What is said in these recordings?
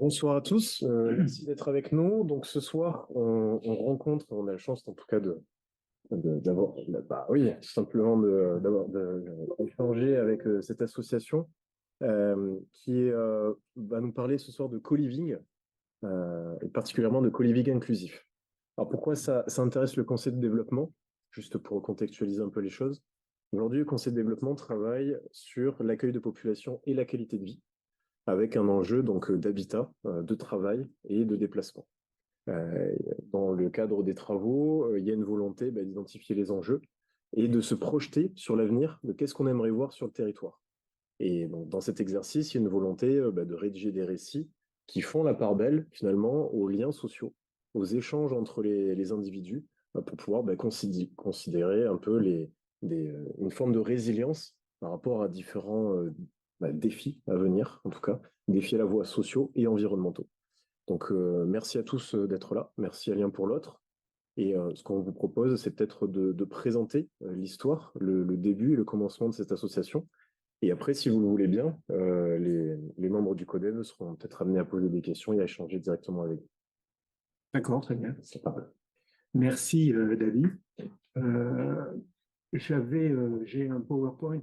Bonsoir à tous, merci d'être avec nous. Donc ce soir, on a la chance en tout cas d'avoir, bah oui, tout simplement d'échanger avec cette association qui va nous parler ce soir de co-living et particulièrement de co-living inclusif. Alors pourquoi ça intéresse le conseil de développement? Juste pour contextualiser un peu les choses. Aujourd'hui, le conseil de développement travaille sur l'accueil de population et la qualité de vie, avec un enjeu donc d'habitat, de travail et de déplacement. Dans le cadre des travaux, il y a une volonté d'identifier les enjeux et de se projeter sur l'avenir de qu'est-ce qu'on aimerait voir sur le territoire. Et donc, dans cet exercice, il y a une volonté de rédiger des récits qui font la part belle, finalement, aux liens sociaux, aux échanges entre les individus, pour pouvoir considérer un peu une forme de résilience par rapport à différents défis à venir, en tout cas, défis à la fois sociaux et environnementaux. Donc, merci à tous d'être là. Merci à l'un pour l'autre. Et ce qu'on vous propose, c'est peut-être de présenter l'histoire, le début et le commencement de cette association. Et après, si vous le voulez bien, les membres du CODEV seront peut-être amenés à poser des questions et à échanger directement avec vous. D'accord, très bien. C'est parfait. Merci, David. J'ai un PowerPoint,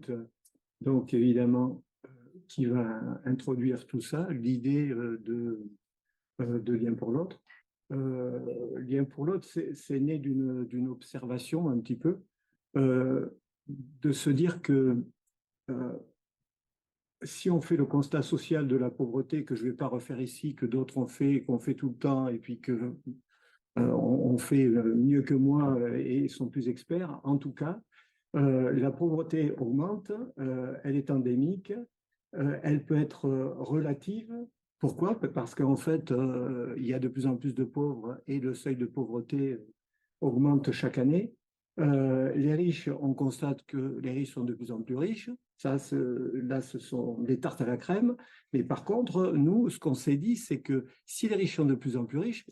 donc évidemment, qui va introduire tout ça, l'idée de Lien pour l'autre. Lien pour l'autre, c'est né d'une observation un petit peu, de se dire que si on fait le constat social de la pauvreté, que je ne vais pas refaire ici, que d'autres ont fait, qu'on fait tout le temps, et puis que on fait mieux que moi et sont plus experts, en tout cas, la pauvreté augmente, elle est endémique, elle peut être relative. Pourquoi? Parce qu'en fait, il y a de plus en plus de pauvres et le seuil de pauvreté augmente chaque année. Les riches, on constate que les riches sont de plus en plus riches. Là, ce sont des tartes à la crème. Mais par contre, nous, ce qu'on s'est dit, c'est que si les riches sont de plus en plus riches,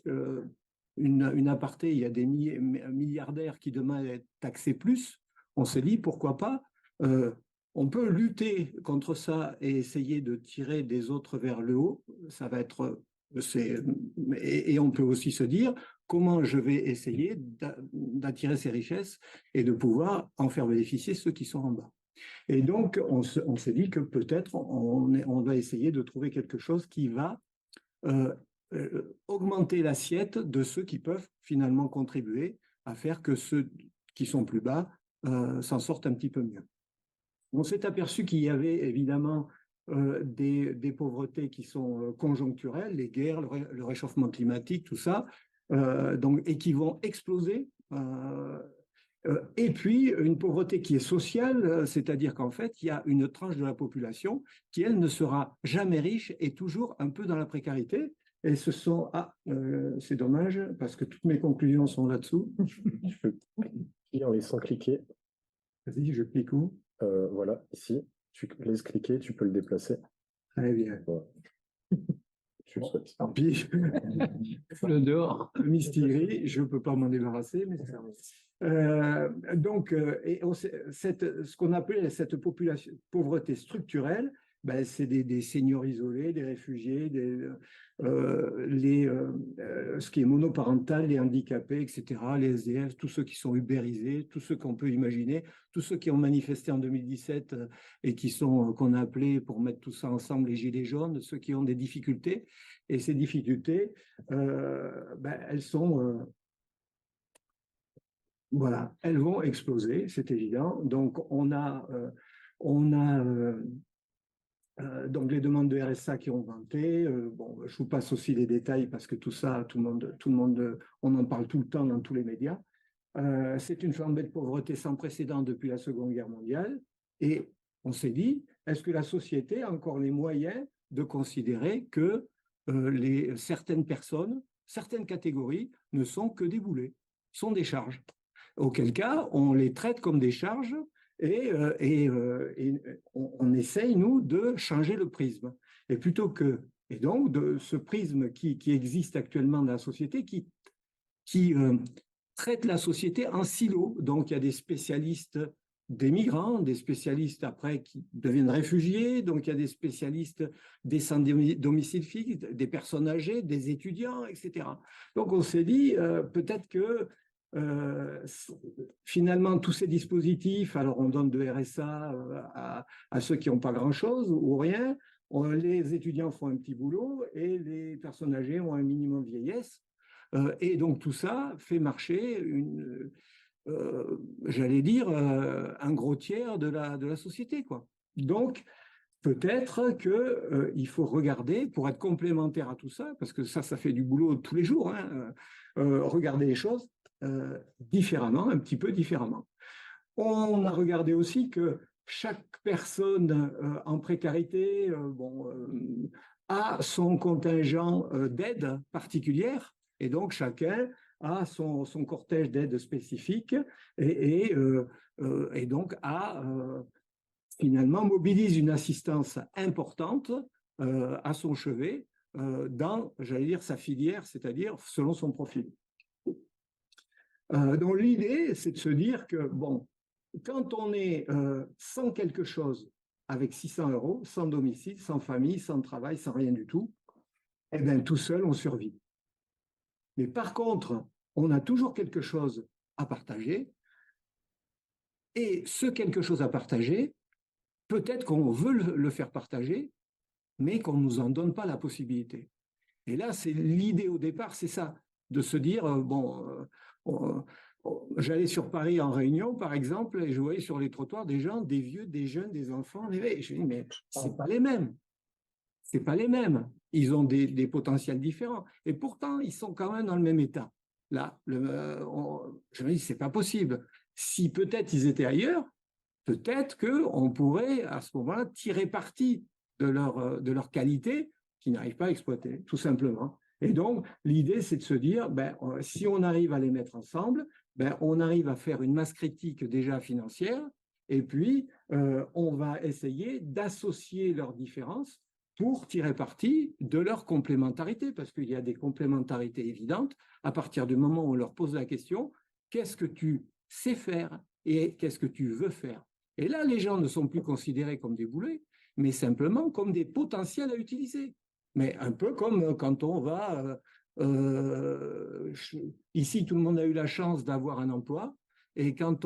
une aparté, il y a des milliardaires qui demain être taxés plus. On s'est dit, pourquoi pas on peut lutter contre ça et essayer de tirer des autres vers le haut. Ça va être, et on peut aussi se dire comment je vais essayer d'attirer ces richesses et de pouvoir en faire bénéficier ceux qui sont en bas. Et donc, on s'est dit que peut-être on va essayer de trouver quelque chose qui va augmenter l'assiette de ceux qui peuvent finalement contribuer à faire que ceux qui sont plus bas s'en sortent un petit peu mieux. On s'est aperçu qu'il y avait évidemment des pauvretés qui sont conjoncturelles, les guerres, le réchauffement climatique, tout ça, et qui vont exploser. Et puis, une pauvreté qui est sociale, c'est-à-dire qu'en fait, il y a une tranche de la population qui, elle, ne sera jamais riche et toujours un peu dans la précarité. Et ce sont... c'est dommage, parce que toutes mes conclusions sont là-dessous. Je peux cliquer en laissant cliquer. Vas-y, je clique où? Voilà, ici. Tu laisses cliquer, tu peux le déplacer. Très bien. Voilà. Tu le souhaites. Tant pis. Le dehors. Mystérie, je ne peux pas m'en débarrasser, mais c'est fermé. Ce qu'on appelait cette pauvreté structurelle, c'est des seniors isolés, des réfugiés, ce qui est monoparental, les handicapés, etc., les SDF, tous ceux qui sont ubérisés, tous ceux qu'on peut imaginer, tous ceux qui ont manifesté en 2017 et qu'on a appelé pour mettre tout ça ensemble, les gilets jaunes, ceux qui ont des difficultés. Et ces difficultés, elles sont... voilà, elles vont exploser, c'est évident. Donc, on a donc les demandes de RSA qui ont augmenté. Je vous passe aussi les détails parce que tout ça, tout le monde, on en parle tout le temps dans tous les médias. C'est une flambée de pauvreté sans précédent depuis la Seconde Guerre mondiale. Et on s'est dit, est-ce que la société a encore les moyens de considérer que certaines personnes, certaines catégories ne sont que des boulets, sont des charges? Auquel cas, on les traite comme des charges et on essaye, nous, de changer le prisme. Et donc, de ce prisme qui existe actuellement dans la société, qui traite la société en silo. Donc, il y a des spécialistes des migrants, des spécialistes après qui deviennent réfugiés, donc il y a des spécialistes des sans domicile fixe, des personnes âgées, des étudiants, etc. Donc on s'est dit peut-être que finalement tous ces dispositifs, alors on donne de RSA à ceux qui n'ont pas grand-chose ou rien, les étudiants font un petit boulot et les personnes âgées ont un minimum vieillesse. Et donc tout ça fait marcher j'allais dire, un gros tiers de la société, quoi. Donc, peut-être qu'il faut regarder, pour être complémentaire à tout ça, parce que ça fait du boulot tous les jours, hein, regarder les choses différemment, un petit peu différemment. On a regardé aussi que chaque personne en précarité a son contingent d'aide particulière, et donc chacun a son cortège d'aide spécifique et donc finalement mobilise une assistance importante à son chevet dans, j'allais dire, sa filière, c'est-à-dire selon son profil. Donc l'idée, c'est de se dire que, bon, quand on est sans quelque chose, avec 600 €, sans domicile, sans famille, sans travail, sans rien du tout, eh bien, tout seul, on survit. Mais par contre, on a toujours quelque chose à partager. Et ce quelque chose à partager, peut-être qu'on veut le faire partager, mais qu'on ne nous en donne pas la possibilité. Et là, c'est l'idée au départ, c'est ça, de se dire, j'allais sur Paris en réunion, par exemple, et je voyais sur les trottoirs des gens, des vieux, des jeunes, des enfants. Et je dis, mais c'est pas les mêmes. C'est pas les mêmes. Ils ont des potentiels différents. Et pourtant, ils sont quand même dans le même état. Là, je me dis, c'est pas possible. Si peut-être ils étaient ailleurs, peut-être qu'on pourrait, à ce moment-là, tirer parti de leur qualité qu'ils n'arrivent pas à exploiter, tout simplement. Et donc, l'idée, c'est de se dire, si on arrive à les mettre ensemble, on arrive à faire une masse critique déjà financière, et puis on va essayer d'associer leurs différences pour tirer parti de leur complémentarité, parce qu'il y a des complémentarités évidentes à partir du moment où on leur pose la question, qu'est-ce que tu sais faire et qu'est-ce que tu veux faire? Et là, les gens ne sont plus considérés comme des boulets, mais simplement comme des potentiels à utiliser. Mais un peu comme quand on va... ici, tout le monde a eu la chance d'avoir un emploi. Et quand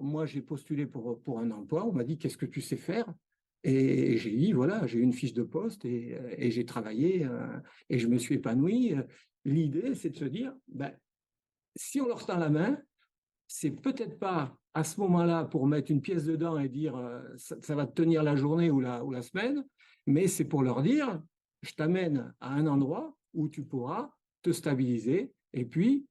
moi, j'ai postulé pour un emploi, on m'a dit, qu'est-ce que tu sais faire? Et j'ai dit, voilà, j'ai une fiche de poste et j'ai travaillé et je me suis épanoui. L'idée, c'est de se dire, si on leur tend la main, c'est peut-être pas à ce moment-là pour mettre une pièce dedans et dire ça va te tenir la journée ou la semaine, mais c'est pour leur dire, je t'amène à un endroit où tu pourras te stabiliser et puis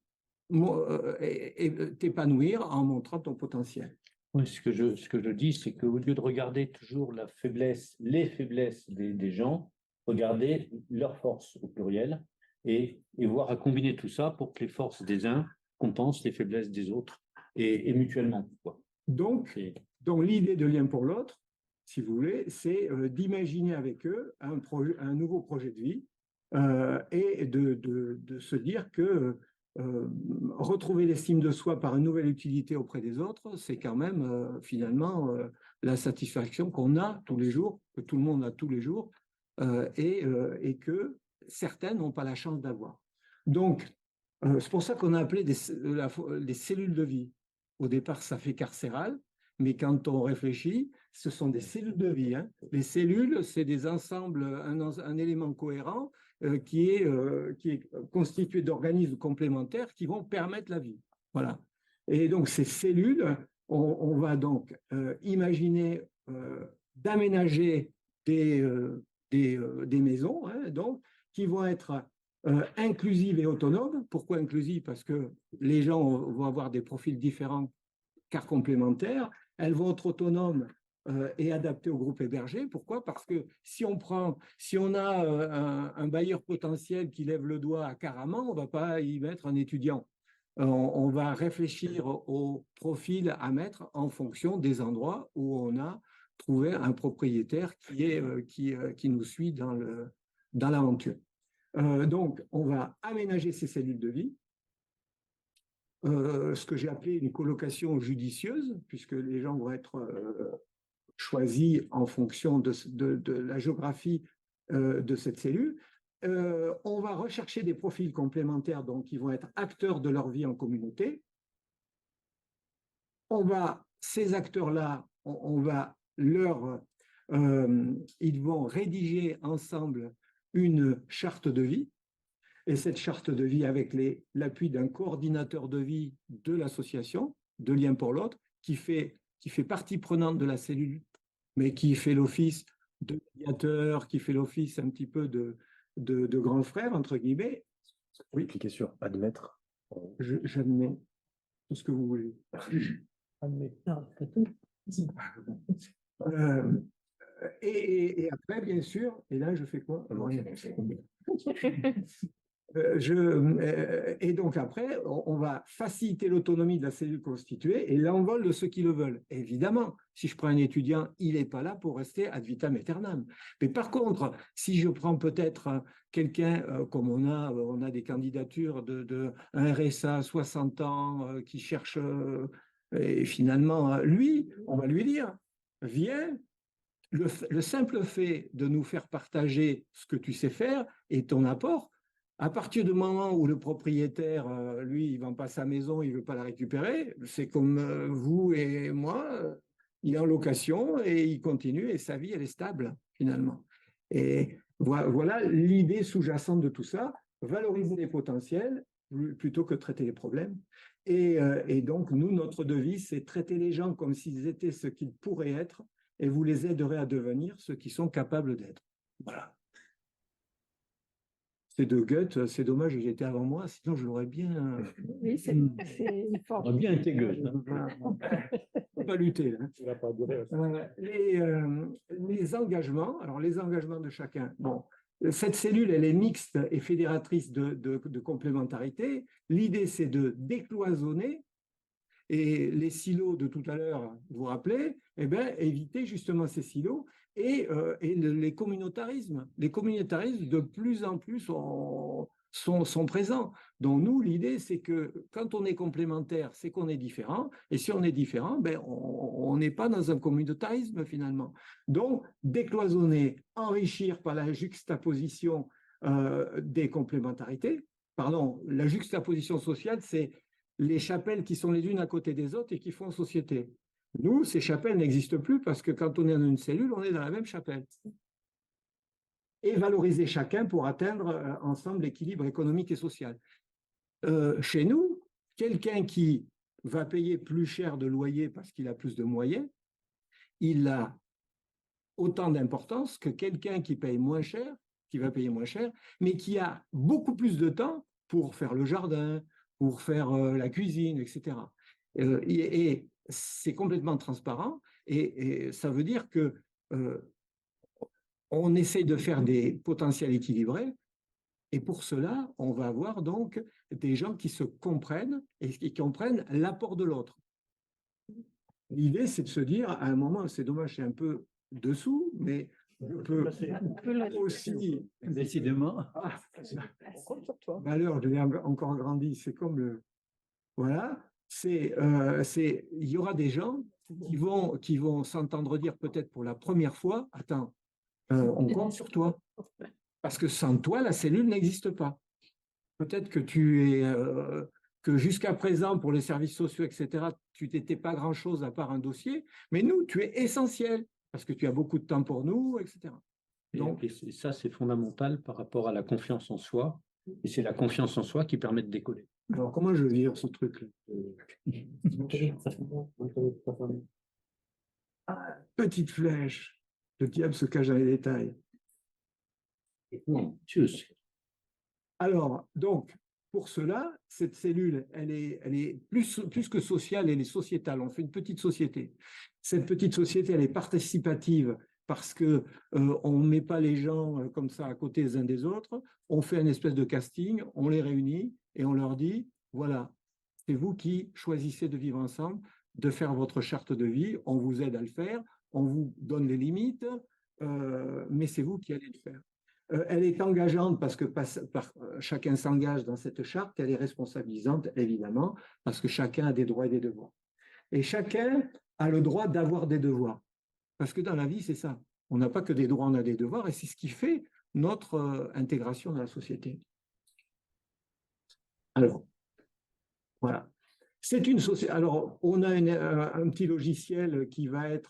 t'épanouir en montrant ton potentiel. Oui, ce que je dis, c'est qu'au lieu de regarder toujours les faiblesses des gens, regardez leurs forces au pluriel et voir à combiner tout ça pour que les forces des uns compensent les faiblesses des autres et mutuellement, quoi. Donc l'idée de Lien pour l'autre, si vous voulez, c'est d'imaginer avec eux un nouveau projet de vie et de se dire que retrouver l'estime de soi par une nouvelle utilité auprès des autres, c'est quand même finalement la satisfaction qu'on a tous les jours, que tout le monde a tous les jours, et que certains n'ont pas la chance d'avoir. Donc, c'est pour ça qu'on a appelé les cellules de vie. Au départ, ça fait carcéral, mais quand on réfléchit, ce sont des cellules de vie. Hein. Les cellules, c'est des ensembles, un élément cohérent qui est constitué d'organismes complémentaires qui vont permettre la vie. Voilà. Et donc, ces cellules, on va donc imaginer d'aménager des maisons, hein, donc, qui vont être inclusive et autonome. Pourquoi inclusive? Parce que les gens vont avoir des profils différents car complémentaires. Elles vont être autonomes et adaptées au groupe hébergé. Pourquoi? Parce que si on a un bailleur potentiel qui lève le doigt à Caraman, on ne va pas y mettre un étudiant. On va réfléchir au profil à mettre en fonction des endroits où on a trouvé un propriétaire qui nous suit dans l'aventure. Donc, on va aménager ces cellules de vie ce que j'ai appelé une colocation judicieuse, puisque les gens vont être choisis en fonction de la géographie de cette cellule. On va rechercher des profils complémentaires, donc qui vont être acteurs de leur vie en communauté. Ces acteurs-là, on va ils vont rédiger ensemble une charte de vie, et cette charte de vie avec l'appui d'un coordinateur de vie de l'association, de Lien pour l'autre, qui fait partie prenante de la cellule, mais qui fait l'office de médiateur, qui fait l'office un petit peu de grand frère, entre guillemets. Oui, cliquez sur admettre. J'admets tout ce que vous voulez. Et après, bien sûr, et là, je fais quoi? Et donc après, on va faciliter l'autonomie de la cellule constituée et l'envol de ceux qui le veulent. Évidemment, si je prends un étudiant, il n'est pas là pour rester ad vitam aeternam. Mais par contre, si je prends peut-être quelqu'un, comme on a des candidatures un RSA 60 ans qui cherche, et finalement, lui, on va lui dire, viens. Le simple fait de nous faire partager ce que tu sais faire et ton apport, à partir du moment où le propriétaire, lui, il ne vend pas sa maison, il ne veut pas la récupérer, c'est comme vous et moi, il est en location et il continue et sa vie, elle est stable, finalement. Et voilà l'idée sous-jacente de tout ça, valoriser les potentiels plutôt que traiter les problèmes. Et donc, nous, notre devise, c'est traiter les gens comme s'ils étaient ce qu'ils pourraient être, et vous les aiderez à devenir ce qu'ils sont capables d'être. Voilà. C'est de Goethe, c'est dommage, il était avant moi, sinon je l'aurais bien... Oui, c'est fort. On a bien été Goethe. On ne pas lutter. Là. Les engagements, alors les engagements de chacun. Bon, cette cellule, elle est mixte et fédératrice de complémentarité. L'idée, c'est de décloisonner. Et les silos de tout à l'heure, vous vous rappelez, éviter justement ces silos et les communautarismes. Les communautarismes, de plus en plus, sont présents. Donc nous, l'idée, c'est que quand on est complémentaire, c'est qu'on est différent. Et si on est différent, on n'est pas dans un communautarisme finalement. Donc, décloisonner, enrichir par la juxtaposition des complémentarités. Pardon, la juxtaposition sociale, c'est les chapelles qui sont les unes à côté des autres et qui font société. Nous, ces chapelles n'existent plus parce que quand on est dans une cellule, on est dans la même chapelle. Et valoriser chacun pour atteindre ensemble l'équilibre économique et social. Chez nous, quelqu'un qui va payer plus cher de loyer parce qu'il a plus de moyens, il a autant d'importance que quelqu'un qui paye moins cher, qui va payer moins cher, mais qui a beaucoup plus de temps pour faire le jardin, pour faire la cuisine, etc. Et c'est complètement transparent et ça veut dire que on essaie de faire des potentiels équilibrés et pour cela, on va avoir donc des gens qui se comprennent et qui comprennent l'apport de l'autre. L'idée, c'est de se dire, à un moment, c'est dommage, c'est un peu dessous, mais je peux aussi... Décidément. On compte sur toi. Alors, je l'ai encore grandi, c'est comme le... Voilà, il y aura des gens qui vont s'entendre dire peut-être pour la première fois, attends, on compte sur toi. Parce que sans toi, la cellule n'existe pas. Peut-être que que jusqu'à présent, pour les services sociaux, etc., tu n'étais pas grand-chose à part un dossier, mais nous, tu es essentiel, parce que tu as beaucoup de temps pour nous, etc. Donc, et ça, c'est fondamental par rapport à la confiance en soi, et c'est la confiance en soi qui permet de décoller. Alors, comment je vire ce truc-là? Petite flèche, le diable se cache dans les détails. Alors, donc, pour cela, cette cellule, elle est plus que sociale, elle est sociétale. On fait une petite société. Cette petite société, elle est participative parce que on ne met pas les gens comme ça à côté les uns des autres. On fait une espèce de casting, on les réunit et on leur dit, voilà, c'est vous qui choisissez de vivre ensemble, de faire votre charte de vie, on vous aide à le faire, on vous donne les limites, mais c'est vous qui allez le faire. Elle est engageante parce que chacun s'engage dans cette charte. Elle est responsabilisante, évidemment, parce que chacun a des droits et des devoirs. Et chacun a le droit d'avoir des devoirs. Parce que dans la vie, c'est ça. On n'a pas que des droits, on a des devoirs, et c'est ce qui fait notre intégration dans la société. Alors, voilà. C'est une société. Alors, on a un petit logiciel qui va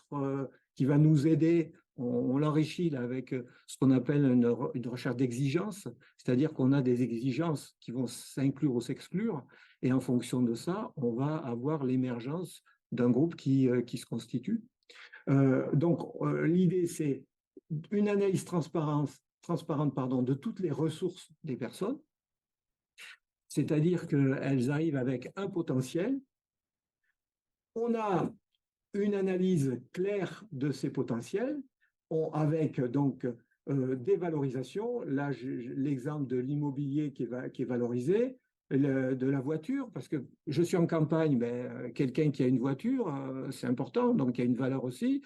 nous aider. On l'enrichit avec ce qu'on appelle une recherche d'exigence, c'est-à-dire qu'on a des exigences qui vont s'inclure ou s'exclure, et en fonction de ça, on va avoir l'émergence d'un groupe qui se constitue. Donc, l'idée, c'est une analyse transparente de toutes les ressources des personnes, c'est-à-dire qu'elles arrivent avec un potentiel. On a une analyse claire de ces potentiels, avec donc des valorisations. Là, l'exemple de l'immobilier qui est valorisé, de la voiture, parce que je suis en campagne, mais quelqu'un qui a une voiture, c'est important, donc il y a une valeur aussi.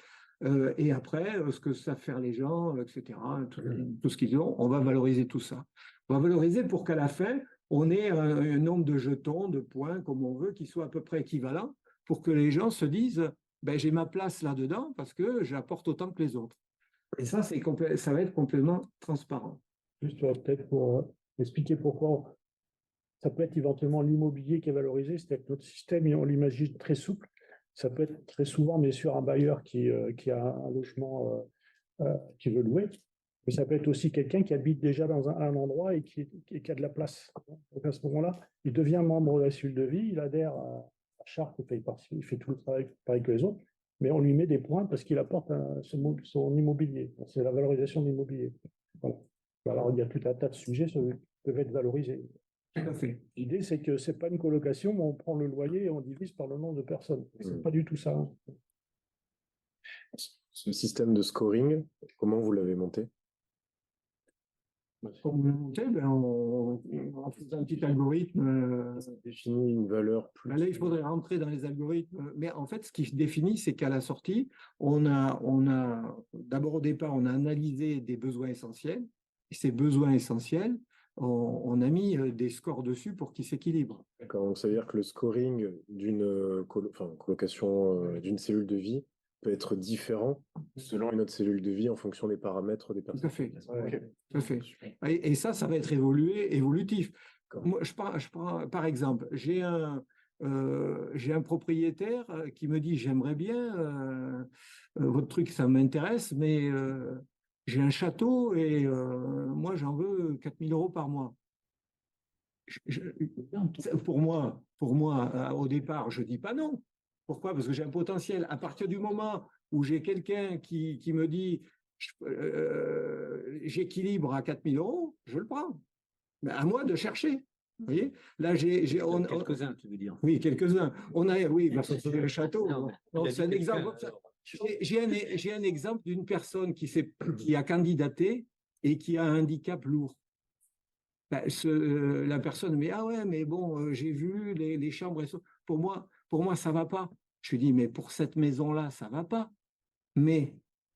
Et après, ce que savent faire les gens, etc., tout ce qu'ils ont, on va valoriser tout ça. On va valoriser pour qu'à la fin, on ait un nombre de jetons, de points, comme on veut, qui soit à peu près équivalent, pour que les gens se disent, ben, j'ai ma place là-dedans parce que j'apporte autant que les autres. Et ça, ça va être complètement transparent. Juste peut-être pour expliquer pourquoi ça peut être éventuellement l'immobilier qui est valorisé, c'est-à-dire que notre système, on l'imagine très souple. Ça peut être très souvent, bien sûr, un bailleur qui a un logement qui veut louer, mais ça peut être aussi quelqu'un qui habite déjà dans un endroit et qui a de la place. Donc à ce moment-là, il devient membre de la cellule de vie, il adhère à la charte, il fait tout le travail pareil que les autres, mais on lui met des points parce qu'il apporte son immobilier. C'est la valorisation de l'immobilier. Voilà. Alors, il y a tout un tas de sujets qui peuvent être valorisés. Tout à fait. L'idée, c'est que ce n'est pas une colocation, mais on prend le loyer et on divise par le nombre de personnes. Ce n'est pas du tout ça. Ce système de scoring, comment vous l'avez monté? Pour le monter, ben, on fait un petit algorithme. Ça définit une valeur plus. Là, il faudrait rentrer dans les algorithmes. Mais en fait, ce qui définit, c'est qu'à la sortie, d'abord au départ, on a analysé des besoins essentiels. Et ces besoins essentiels, on a mis des scores dessus pour qu'ils s'équilibrent. D'accord, donc ça veut dire que le scoring d'une colocation d'une cellule de vie peut être différent selon une autre cellule de vie en fonction des paramètres des personnes. Tout à fait. Okay. Tout à fait. Et ça va être évolutif. Moi, je prends, par exemple, j'ai un propriétaire qui me dit, j'aimerais bien, votre truc, ça m'intéresse, mais j'ai un château et moi, j'en veux 4 000 € par mois. Pour moi, au départ, je ne dis pas non. Pourquoi? Parce que j'ai un potentiel. À partir du moment où j'ai quelqu'un qui me dit j'équilibre à 4 000 €, je le prends. Mais à moi de chercher. Vous voyez? Là, quelques-uns, tu veux dire? Oui, quelques-uns. Oui, parce que c'est le château. C'est un exemple. J'ai un exemple d'une personne qui a candidaté et qui a un handicap lourd. Ben, la personne, mais ah ouais, mais bon, j'ai vu les chambres et ça. Pour moi, ça va pas. Je lui dis, mais pour cette maison-là, ça va pas. Mais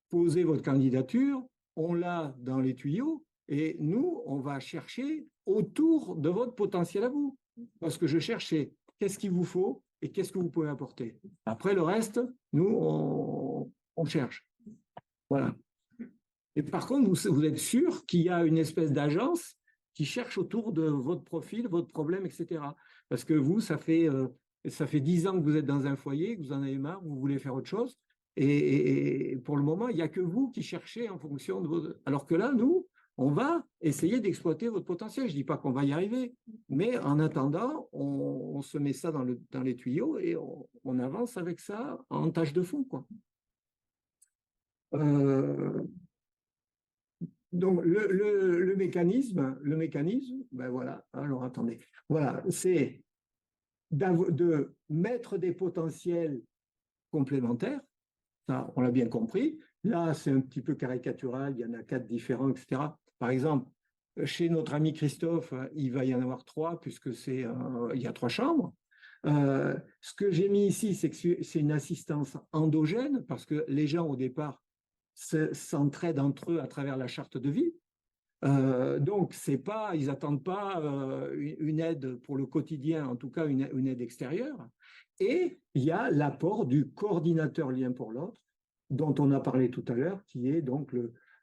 posez votre candidature, on l'a dans les tuyaux, et nous, on va chercher autour de votre potentiel à vous. Parce que je cherche, qu'est-ce qu'il vous faut et qu'est-ce que vous pouvez apporter. Après, le reste, nous, on cherche. Voilà. Et par contre, vous êtes sûr qu'il y a une espèce d'agence qui cherche autour de votre profil, votre problème, etc. Parce que vous, ça fait 10 ans que vous êtes dans un foyer, que vous en avez marre, vous voulez faire autre chose. Et pour le moment, il n'y a que vous qui cherchez en fonction de vos... Alors que là, nous, on va essayer d'exploiter votre potentiel. Je ne dis pas qu'on va y arriver, mais en attendant, on se met ça dans les tuyaux et on avance avec ça en tâche de fond, quoi. Donc, le mécanisme, ben voilà, alors attendez, voilà, c'est de mettre des potentiels complémentaires, ça, on l'a bien compris. Là, c'est un petit peu caricatural, il y en a 4 différents, etc. Par exemple, chez notre ami Christophe, il va y en avoir 3, puisque il y a 3 chambres. Ce que j'ai mis ici, c'est que c'est une assistance endogène, parce que les gens, au départ, s'entraident entre eux à travers la charte de vie. Donc, ils n'attendent pas une aide pour le quotidien, en tout cas une aide extérieure. Et il y a l'apport du coordinateur lien pour l'autre, dont on a parlé tout à l'heure, qui est donc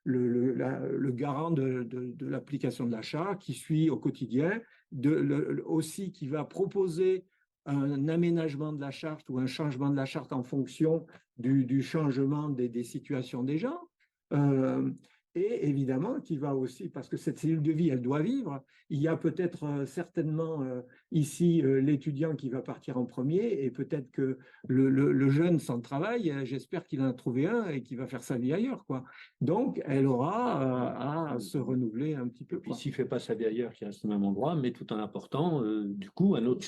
le garant de l'application de l'achat, qui suit au quotidien, aussi qui va proposer un aménagement de la charte ou un changement de la charte en fonction du changement des situations des gens. Et évidemment, qui va aussi, parce que cette cellule de vie, elle doit vivre. Il y a peut-être certainement ici l'étudiant qui va partir en premier et peut-être que le jeune sans travail, j'espère qu'il en a trouvé un et qu'il va faire sa vie ailleurs, quoi. Donc, elle aura à se renouveler un petit peu, Puis quoi. s'il ne fait pas sa vie ailleurs, qu'il reste au même endroit, mais tout en apportant, du coup, un autre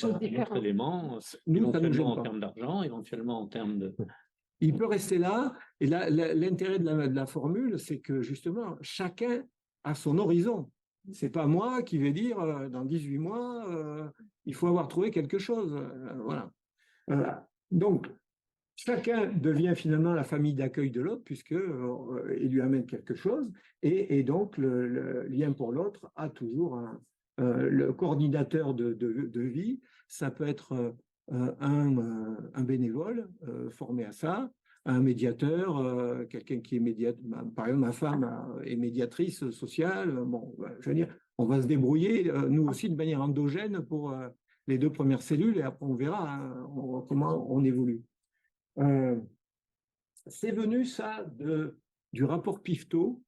élément, Nous, ça nous éventuellement gêne en pas. termes d'argent, éventuellement en termes de... Il peut rester là. Et l'intérêt de la formule, c'est que justement, chacun a son horizon. C'est pas moi qui vais dire dans 18 mois, il faut avoir trouvé quelque chose. Voilà. Donc, chacun devient finalement la famille d'accueil de l'autre, puisque il lui amène quelque chose. Et donc, le lien pour l'autre a toujours le coordinateur de vie. Ça peut être un bénévole formé à ça, un médiateur, quelqu'un qui est médiateur. Par exemple, ma femme est médiatrice sociale. Bon, je veux dire, on va se débrouiller, nous aussi, de manière endogène pour les 2 premières cellules, et après, on verra hein, comment on évolue. C'est venu ça du rapport Pifto,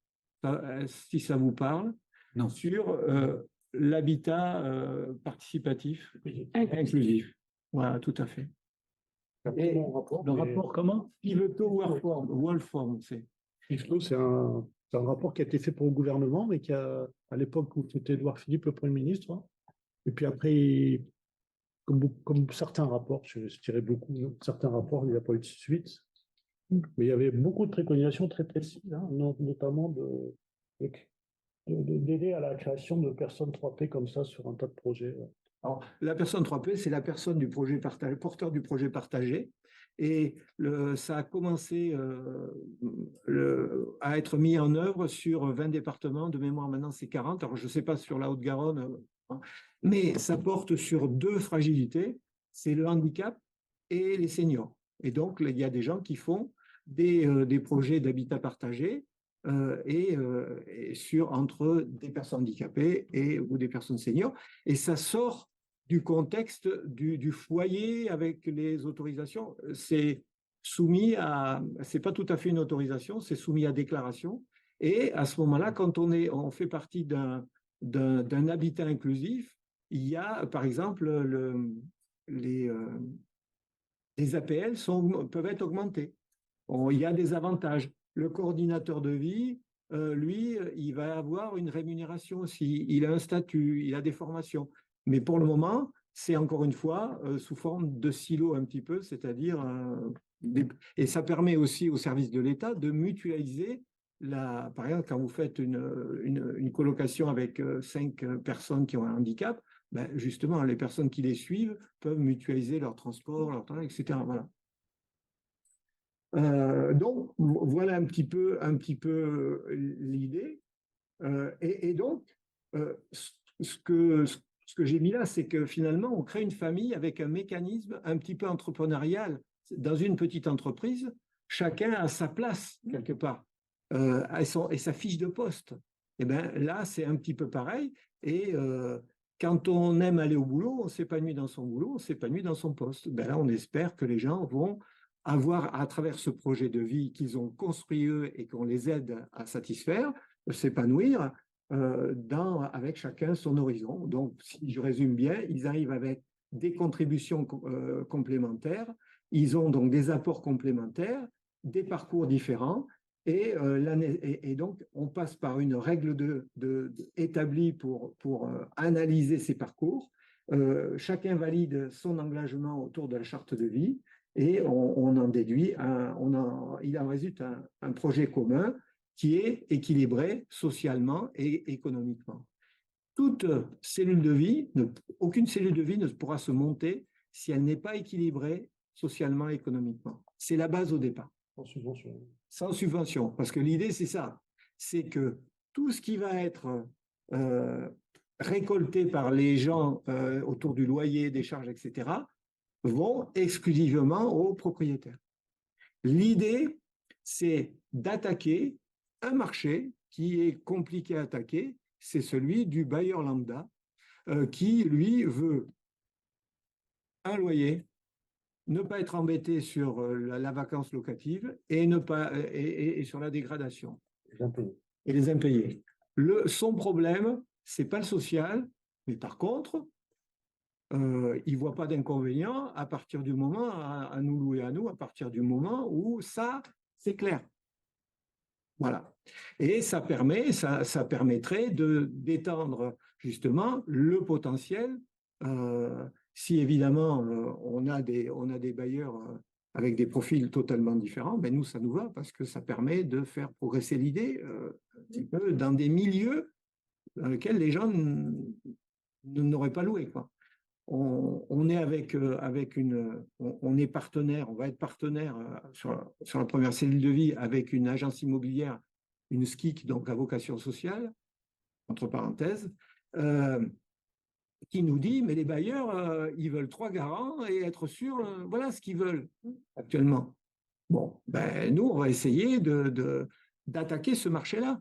si ça vous parle, Non. sur l'habitat participatif inclusif. Voilà, tout à fait. Et Le rapport comment? Pifto Wolfform, c'est. Pifto, c'est un rapport qui a été fait pour le gouvernement, mais qui a, à l'époque où c'était Édouard Philippe, le Premier ministre, hein. Et puis après, comme certains rapports, je dirais beaucoup, certains rapports, il n'y a pas eu de suite. Mais il y avait beaucoup de préconisations très précises, hein, notamment d'aider à la création de personnes 3P comme ça sur un tas de projets. Alors, la personne 3P, c'est la personne du projet partagé, porteur du projet partagé. Et ça a commencé à être mis en œuvre sur 20 départements. De mémoire, maintenant, c'est 40. Alors, je ne sais pas sur la Haute-Garonne, mais ça porte sur 2 fragilités. C'est le handicap et les seniors. Et donc, il y a des gens qui font des projets d'habitat partagé et entre des personnes handicapées ou des personnes seniors. Et ça sort du contexte du foyer avec les autorisations. C'est soumis c'est pas tout à fait une autorisation, c'est soumis à déclaration. Et à ce moment-là, quand on fait partie d'un habitat inclusif, il y a, par exemple, les APL peuvent être augmentés. Il y a des avantages. Le coordinateur de vie, lui, il va avoir une rémunération aussi. Il a un statut, il a des formations. Mais pour le moment, c'est encore une fois sous forme de silo un petit peu, c'est-à-dire, et ça permet aussi au service de l'État de mutualiser. Par exemple, quand vous faites une colocation avec 5 personnes qui ont un handicap, ben justement, les personnes qui les suivent peuvent mutualiser leur transport, leur travail, etc. Voilà. Donc, voilà un petit peu l'idée. Et donc, ce que j'ai mis là, c'est que finalement, on crée une famille avec un mécanisme un petit peu entrepreneurial. Dans une petite entreprise, chacun a sa place quelque part et sa fiche de poste. Et bien là, c'est un petit peu pareil. Et quand on aime aller au boulot, on s'épanouit dans son boulot, on s'épanouit dans son poste. Ben là, on espère que les gens vont avoir, à travers ce projet de vie qu'ils ont construit eux et qu'on les aide à satisfaire, s'épanouir avec chacun son horizon. Donc, si je résume bien, ils arrivent avec des contributions complémentaires, ils ont donc des apports complémentaires, des parcours différents, et donc on passe par une règle établie pour analyser ces parcours. Chacun valide son engagement autour de la charte de vie, et on en déduit, il en résulte un projet commun qui est équilibré socialement et économiquement. Aucune cellule de vie ne pourra se monter si elle n'est pas équilibrée socialement et économiquement. C'est la base au départ. Sans subvention. Sans subvention, parce que l'idée, c'est ça. C'est que tout ce qui va être récolté par les gens autour du loyer, des charges, etc., vont exclusivement aux propriétaires. L'idée, c'est d'attaquer un marché qui est compliqué à attaquer, c'est celui du bailleur lambda, qui, lui, veut un loyer, ne pas être embêté sur la vacance locative et, et sur la dégradation. Et les impayés. Son problème, c'est pas le social, mais par contre, il ne voit pas d'inconvénient à partir du moment, à nous louer à nous, à partir du moment où ça, c'est clair. Voilà. Et ça permettrait d'étendre justement le potentiel. Si évidemment on a des bailleurs avec des profils totalement différents, ben nous ça nous va parce que ça permet de faire progresser l'idée un petit peu dans des milieux dans lesquels les gens n'auraient pas loué, quoi. On est on est partenaire, on va être partenaire sur la première cellule de vie avec une agence immobilière, une SKIC, donc à vocation sociale, entre parenthèses, qui nous dit, mais les bailleurs, ils veulent 3 garants et être sûrs, voilà ce qu'ils veulent actuellement. Bon, ben, nous, on va essayer d'attaquer ce marché-là,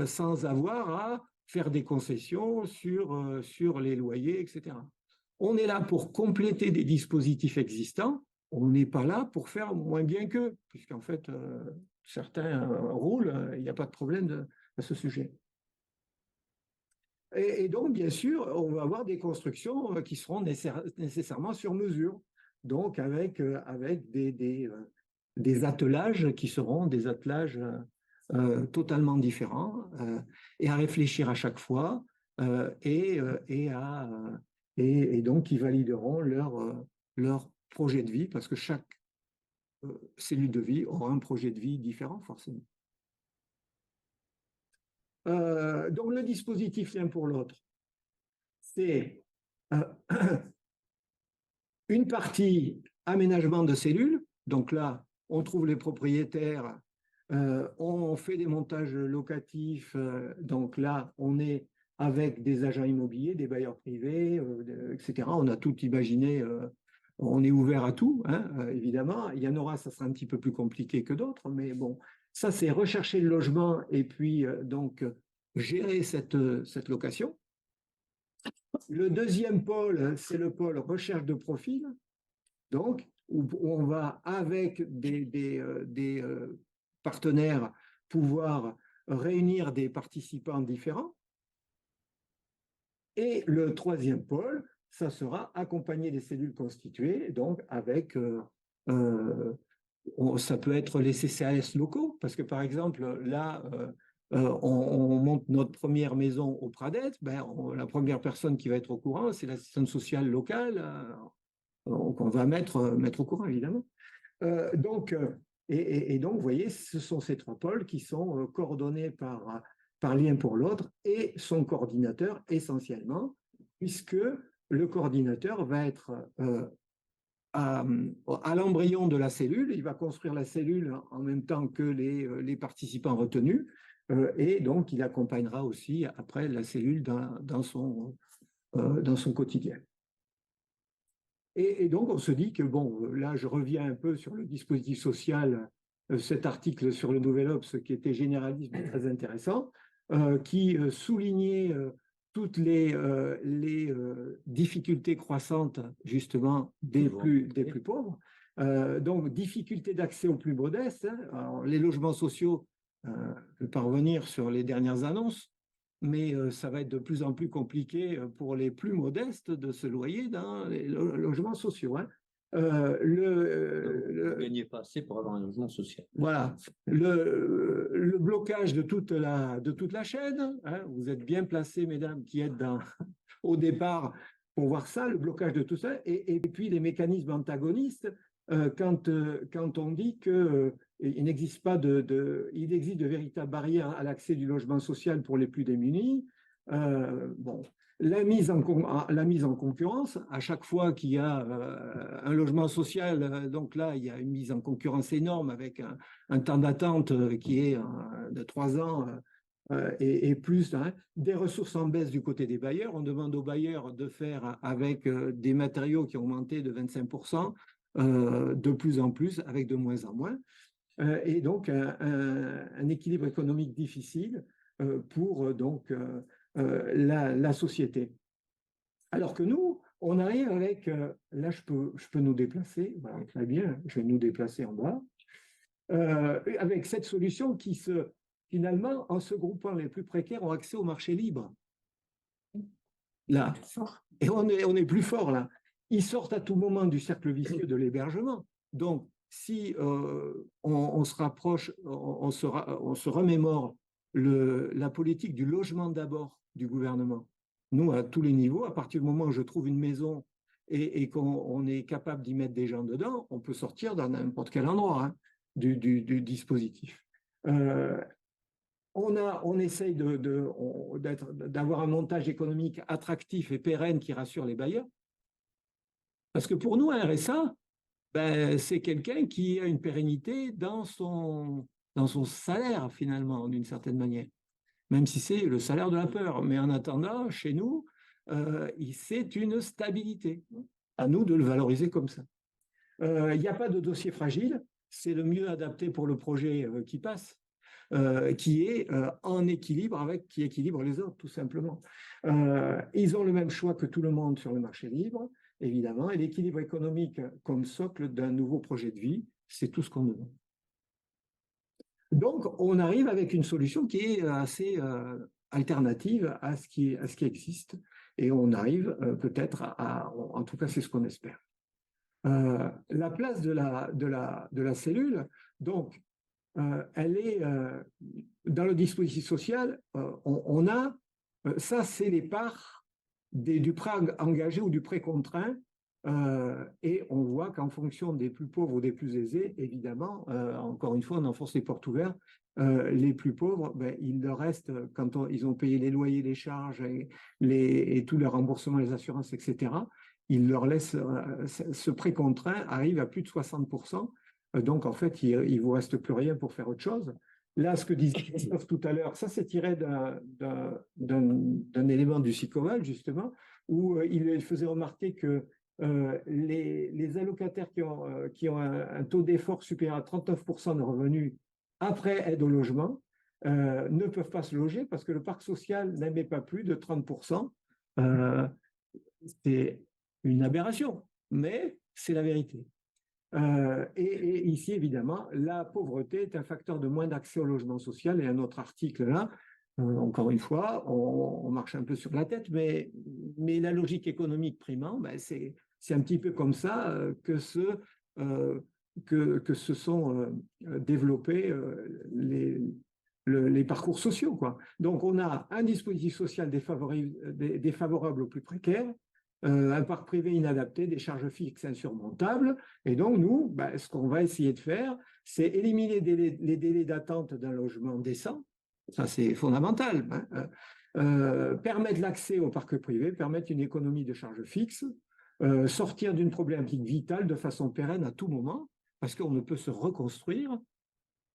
sans avoir à faire des concessions sur les loyers, etc. On est là pour compléter des dispositifs existants, on n'est pas là pour faire moins bien qu'eux, puisqu'en fait, certains roulent, il n'y a pas de problème à ce sujet. Et donc, bien sûr, on va avoir des constructions qui seront nécessairement sur mesure, donc avec des attelages qui seront des attelages totalement différents, et à réfléchir à chaque fois, et donc qui valideront leur projet de vie, parce que chaque cellule de vie aura un projet de vie différent, forcément. Donc le dispositif l'un pour l'autre, c'est une partie aménagement de cellules, donc là, on trouve les propriétaires, on fait des montages locatifs, donc là, on est avec des agents immobiliers, des bailleurs privés, etc. On a tout imaginé, on est ouvert à tout, hein, évidemment. Il y en aura, ça sera un petit peu plus compliqué que d'autres, mais bon, ça c'est rechercher le logement et puis donc gérer cette location. Le deuxième pôle, c'est le pôle recherche de profil, donc où on va avec des partenaires pouvoir réunir des participants différents. Et le troisième pôle, ça sera accompagner des cellules constituées, donc avec, ça peut être les CCAS locaux, parce que par exemple, là, on monte notre première maison au Pradet, ben, la première personne qui va être au courant, c'est l'assistante sociale locale, qu'on va mettre au courant, évidemment. Donc, vous voyez, ce sont ces 3 pôles qui sont coordonnés par l'un pour l'autre et son coordinateur essentiellement, puisque le coordinateur va être à l'embryon de la cellule, il va construire la cellule en même temps que les participants retenus, et donc il accompagnera aussi après la cellule dans son quotidien. Et donc on se dit que, bon, là je reviens un peu sur le dispositif social, cet article sur le Nouvel Obs qui était généraliste mais très intéressant, qui soulignait toutes les difficultés croissantes justement des plus pauvres. Donc difficulté d'accès aux plus modestes, hein. Alors, les logements sociaux, je ne vais pas revenir sur les dernières annonces, mais ça va être de plus en plus compliqué pour les plus modestes de se loyer dans les logements sociaux, hein. Vous ne gagnez pas assez pour avoir un logement social. Voilà, le blocage de toute la chaîne, hein, vous êtes bien placés, mesdames, qui êtes au départ pour voir ça, le blocage de tout ça, et puis les mécanismes antagonistes, quand on dit qu'il n'existe pas il existe de véritables barrières à l'accès du logement social pour les plus démunis. Bon. La mise en concurrence, à chaque fois qu'il y a un logement social, donc là, il y a une mise en concurrence énorme avec un temps d'attente qui est de 3 ans et plus, hein, des ressources en baisse du côté des bailleurs. On demande aux bailleurs de faire avec des matériaux qui ont augmenté de 25%, de plus en plus, avec de moins en moins. Et donc un équilibre économique difficile pour la société. Alors que nous, on arrive avec, là je peux nous déplacer, voilà, très bien, je vais nous déplacer en bas, avec cette solution qui finalement, en se groupant les plus précaires, ont accès au marché libre. Là, et on est plus fort là. Ils sortent à tout moment du cercle vicieux de l'hébergement. Donc, si on se rapproche, on se remémore la politique du logement d'abord du gouvernement, nous, à tous les niveaux, à partir du moment où je trouve une maison et qu'on est capable d'y mettre des gens dedans, on peut sortir dans n'importe quel endroit, hein, du dispositif. On essaye d'avoir un montage économique attractif et pérenne qui rassure les bailleurs. Parce que pour nous, un RSA, ben, c'est quelqu'un qui a une pérennité dans son salaire, finalement, d'une certaine manière. Même si c'est le salaire de la peur. Mais en attendant, chez nous, c'est une stabilité. À nous de le valoriser comme ça. Il n'y a pas de dossier fragile. C'est le mieux adapté pour le projet qui passe. Qui est en équilibre qui équilibre les autres, tout simplement. Ils ont le même choix que tout le monde sur le marché libre, évidemment, et l'équilibre économique comme socle d'un nouveau projet de vie, c'est tout ce qu'on demande. Donc, on arrive avec une solution qui est assez alternative à ce qui existe, et on arrive peut-être en tout cas, c'est ce qu'on espère. La place de la cellule, donc, elle est dans le dispositif social, on a, ça c'est les parts du prêt engagé ou du prêt contraint, et on voit qu'en fonction des plus pauvres ou des plus aisés, évidemment, encore une fois, on enfonce les portes ouvertes, les plus pauvres, ben, il leur reste, quand ils ont payé les loyers, les charges et tous les remboursements, les assurances, etc., il leur laisse, ce prêt contraint arrive à plus de 60%. Donc, en fait, il ne vous reste plus rien pour faire autre chose. Là, ce que disait Christophe tout à l'heure, ça c'est tiré d'un élément du Sicoval, justement, où il faisait remarquer que les allocataires qui ont un taux d'effort supérieur à 39% de revenus après aide au logement ne peuvent pas se loger parce que le parc social n'émet pas plus de 30%. C'est une aberration, mais c'est la vérité. Et ici, évidemment, la pauvreté est un facteur de moins d'accès au logement social. Et un autre article là, encore une fois, on marche un peu sur la tête, mais la logique économique primant, ben c'est un petit peu comme ça que se sont développés les parcours sociaux, quoi. Donc, on a un dispositif social défavorable aux plus précaires, un parc privé inadapté, des charges fixes insurmontables. Et donc, nous, ben, ce qu'on va essayer de faire, c'est éliminer les délais d'attente d'un logement décent. Ça, c'est fondamental. Hein. Permettre l'accès au parc privé, permettre une économie de charges fixes, sortir d'une problématique vitale de façon pérenne à tout moment, parce qu'on ne peut se reconstruire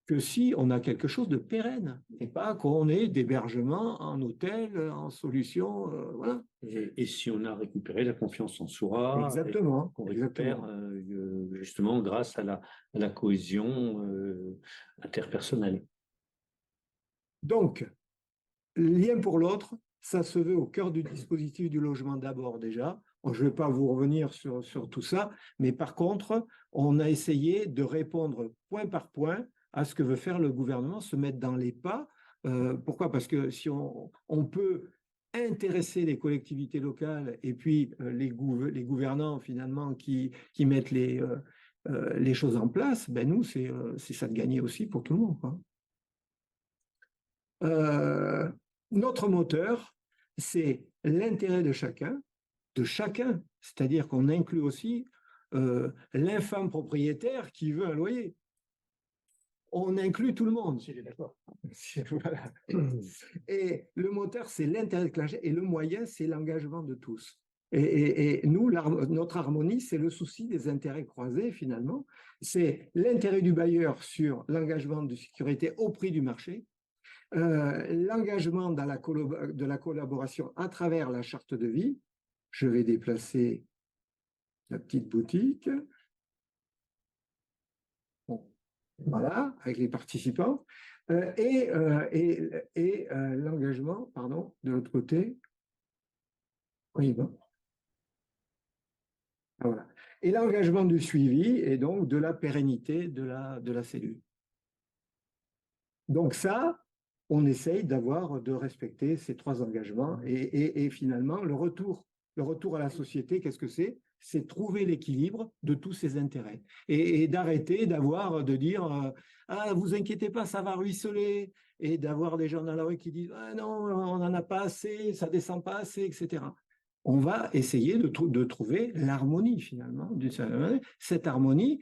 que si on a quelque chose de pérenne, et pas qu'on ait d'hébergement en hôtel, en solution, voilà. Et si on a récupéré la confiance en soi, exactement, qu'on récupère justement grâce à la cohésion interpersonnelle. Donc, lien pour l'autre, ça se veut au cœur du dispositif du logement d'abord déjà. Je ne vais pas vous revenir sur tout ça, mais par contre, on a essayé de répondre point par point à ce que veut faire le gouvernement, se mettre dans les pas. Pourquoi ? Parce que si on peut intéresser les collectivités locales et puis les gouvernants finalement qui mettent les choses en place, ben nous, c'est ça de gagner aussi pour tout le monde, quoi. Notre moteur, c'est l'intérêt de chacun, c'est-à-dire qu'on inclut aussi l'infâme propriétaire qui veut un loyer. On inclut tout le monde. D'accord. Voilà. Et le moteur, c'est l'intérêt de et le moyen, c'est l'engagement de tous. Et nous, notre harmonie, c'est le souci des intérêts croisés, finalement. C'est l'intérêt du bailleur sur l'engagement de sécurité au prix du marché. L'engagement de la collaboration à travers la charte de vie. Je vais déplacer la petite boutique. Bon, voilà, avec les participants. L'engagement, pardon, de l'autre côté. Oui, bon. Voilà. Et l'engagement du suivi et donc de la pérennité de la cellule. Donc ça, on essaye de respecter ces 3 engagements et finalement, le retour à la société, qu'est-ce que c'est? C'est trouver l'équilibre de tous ces intérêts et d'arrêter de dire ah, vous inquiétez pas, ça va ruisseler, et d'avoir des gens dans la rue qui disent ah non, on n'en a pas assez, ça descend pas assez, etc. On va essayer de trouver l'harmonie finalement. Cette harmonie,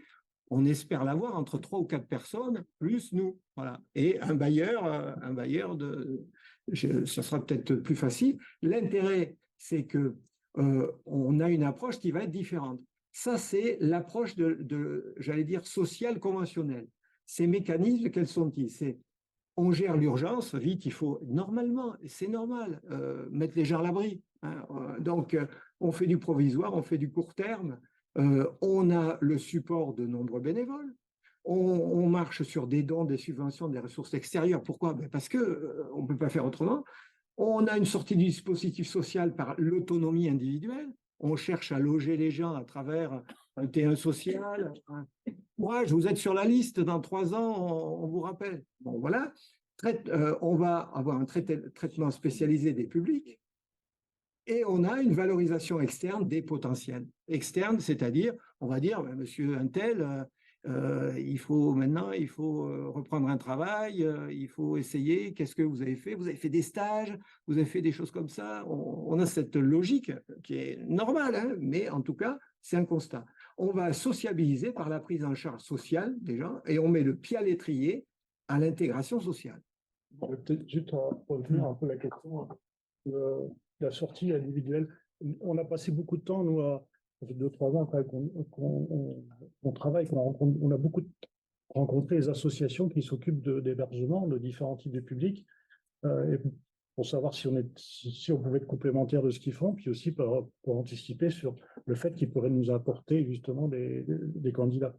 on espère l'avoir entre 3 ou 4 personnes, plus nous. Voilà. Et un bailleur, ça sera peut-être plus facile. L'intérêt, c'est que on a une approche qui va être différente. Ça, c'est l'approche j'allais dire, sociale conventionnelle. Ces mécanismes, quels sont-ils? On gère l'urgence, vite, il faut, normalement, c'est normal, mettre les gens à l'abri. Hein. Donc, on fait du provisoire, on fait du court terme, on a le support de nombreux bénévoles, on marche sur des dons, des subventions, des ressources extérieures. Pourquoi? Parce qu'on ne peut pas faire autrement. On a une sortie du dispositif social par l'autonomie individuelle. On cherche à loger les gens à travers un T1 social. Courage, vous êtes sur la liste, dans 3 ans, on vous rappelle. Bon, voilà. On va avoir un traitement spécialisé des publics et on a une valorisation externe des potentiels. Externe, c'est-à-dire, on va dire, monsieur Untel, il faut reprendre un travail, il faut essayer, qu'est-ce que vous avez fait? Vous avez fait des stages, vous avez fait des choses comme ça. On a cette logique qui est normale, hein, mais en tout cas, c'est un constat. On va sociabiliser par la prise en charge sociale des gens et on met le pied à l'étrier à l'intégration sociale. Peut-être juste revenir un peu à la question de la sortie individuelle. On a passé beaucoup de temps, nous, ça fait 2-3 ans qu'on travaille, on a beaucoup rencontré les associations qui s'occupent d'hébergement de différents types de publics, et pour savoir si on pouvait être complémentaire de ce qu'ils font, puis aussi pour anticiper sur le fait qu'ils pourraient nous apporter justement des candidats.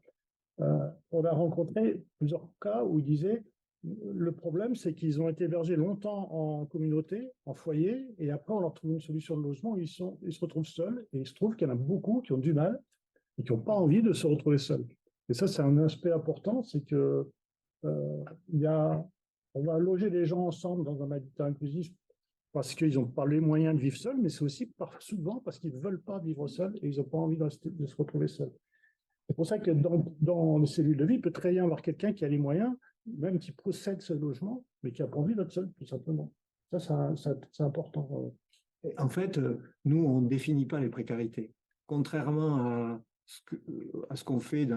On a rencontré plusieurs cas où ils disaient le problème, c'est qu'ils ont été hébergés longtemps en communauté, en foyer, et après on leur trouve une solution de logement, ils se retrouvent seuls, et il se trouve qu'il y en a beaucoup qui ont du mal et qui n'ont pas envie de se retrouver seuls. Et ça, c'est un aspect important, c'est que on va loger les gens ensemble dans un habitat inclusif parce qu'ils n'ont pas les moyens de vivre seuls, mais c'est aussi souvent parce qu'ils ne veulent pas vivre seuls et ils n'ont pas envie de se retrouver seuls. C'est pour ça que dans les cellules de vie, il peut très bien y avoir quelqu'un qui a les moyens, même qui possède ce logement, mais qui n'a pas envie d'être seul, tout simplement. Ça, c'est important. En fait, nous, on ne définit pas les précarités. Contrairement à ce qu'on fait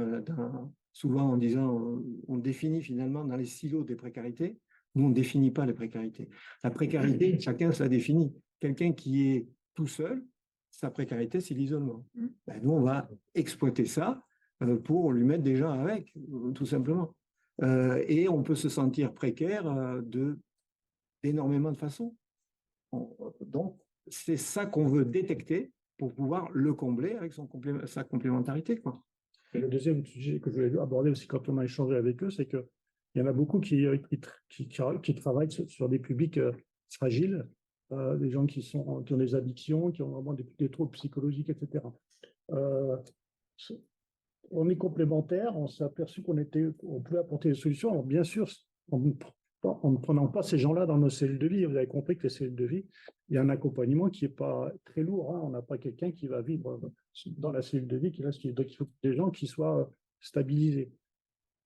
souvent en disant on définit finalement dans les silos des précarités, nous, on ne définit pas les précarités. La précarité, chacun se la définit. Quelqu'un qui est tout seul, sa précarité, c'est l'isolement. Nous, on va exploiter ça pour lui mettre des gens avec, tout simplement. Et on peut se sentir précaire d'énormément de façons. Donc, c'est ça qu'on veut détecter pour pouvoir le combler avec sa complémentarité, quoi. Et le deuxième sujet que je voulais aborder aussi quand on a échangé avec eux, c'est qu'il y en a beaucoup qui travaillent sur des publics fragiles, des gens qui ont des addictions, qui ont vraiment des troubles psychologiques, etc. On est complémentaires, on s'est aperçu on pouvait apporter des solutions. Alors bien sûr, en ne prenant pas ces gens-là dans nos cellules de vie. Vous avez compris que les cellules de vie, il y a un accompagnement qui n'est pas très lourd. Hein. On n'a pas quelqu'un qui va vivre dans la cellule de vie, donc il faut des gens qui soient stabilisés.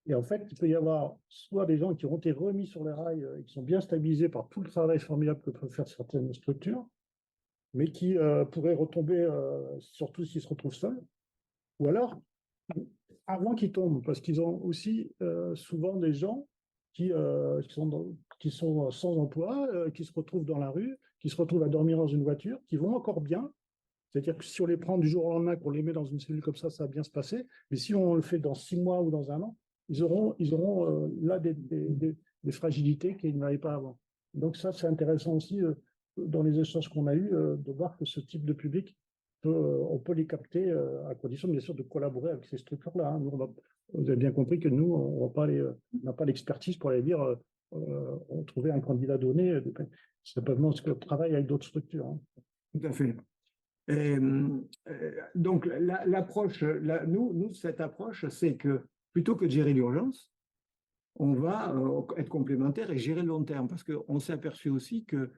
Et en fait, il peut y avoir soit des gens qui ont été remis sur les rails et qui sont bien stabilisés par tout le travail formidable que peuvent faire certaines structures, mais qui pourraient retomber, surtout s'ils se retrouvent seuls, ou alors avant qu'ils tombent, parce qu'ils ont aussi souvent des gens qui sont sans emploi, qui se retrouvent dans la rue, qui se retrouvent à dormir dans une voiture, qui vont encore bien. C'est-à-dire que si on les prend du jour au lendemain, qu'on les met dans une cellule comme ça va bien se passer. Mais si on le fait dans 6 mois ou dans 1 an, ils auront là des des fragilités qu'il n'y avait pas avant. Donc ça, c'est intéressant aussi dans les échanges qu'on a eus de voir que ce type de public, on peut les capter à condition bien sûr de collaborer avec ces structures-là. Hein. Vous avez bien compris que nous, on n'a pas l'expertise pour aller dire on trouvait un candidat donné. C'est simplement ce que travaille avec d'autres structures. Hein. Tout à fait. Donc, l'approche, cette approche, c'est que plutôt que de gérer l'urgence, on va être complémentaire et gérer le long terme, parce qu'on s'est aperçu aussi que